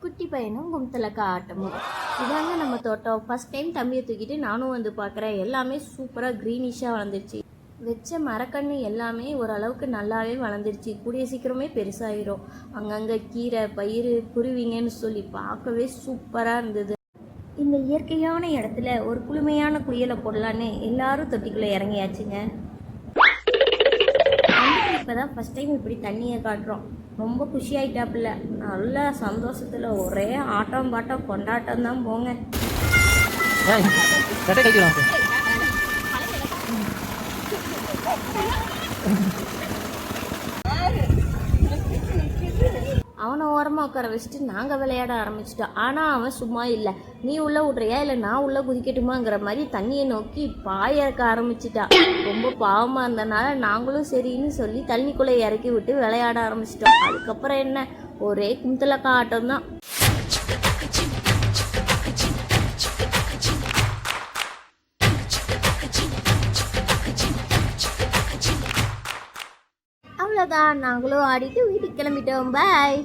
குட்டி பையனும் கும்தலக்கா ஆட்டமும். இதாங்க நம்ம தோட்டம். ஃபஸ்ட் டைம் தம்பியை தூக்கிட்டு நானும் வந்து பார்க்குறேன். எல்லாமே சூப்பராக க்ரீனிஷாக வளர்ந்துருச்சு. வச்ச மரக்கன்று எல்லாமே ஓரளவுக்கு நல்லாவே வளர்ந்துருச்சு. கூடிய சீக்கிரமே பெருசாகிடும். அங்கங்கே கீரை பயிர் குருவிங்கன்னு சொல்லி பார்க்கவே சூப்பராக இருந்தது. இந்த இயற்கையான இடத்துல ஒரு குளுமையான குளியலை போடலான்னு எல்லாரும் தொட்டிக்குள்ளே இறங்கியாச்சுங்க. இப்போ தான் ஃபஸ்ட் டைம் இப்படி தண்ணியை காட்டுறோம். ரொம்ப குஷியாயிட்டாப்புல. நல்ல சந்தோஷத்தில் ஒரே ஆட்டம் பாட்டம் கொண்டாட்டம் தான் போங்க. அவனை ஓரமாக உட்கார வச்சுட்டு நாங்கள் விளையாட ஆரம்பிச்சிட்டோம். ஆனால் அவன் சும்மா இல்லை. நீ உள்ளே விட்றியா இல்லை நான் உள்ளே குதிக்கட்டுமாங்கிற மாதிரி தண்ணியை நோக்கி பாயறக்க ஆரம்பிச்சிட்டா. ரொம்ப பாவமாக இருந்தனால நாங்களும் சரின்னு சொல்லி தண்ணிக்குள்ளே இறக்கி விட்டு விளையாட ஆரம்பிச்சிட்டோம். அதுக்கப்புறம் என்ன, ஒரே கும்தலக்கா ஆட்டம் தான். அவ்வளோதான், நாங்களும் ஆடிட்டு வீட்டுக்கு கிளம்பிட்டோம். பாய்.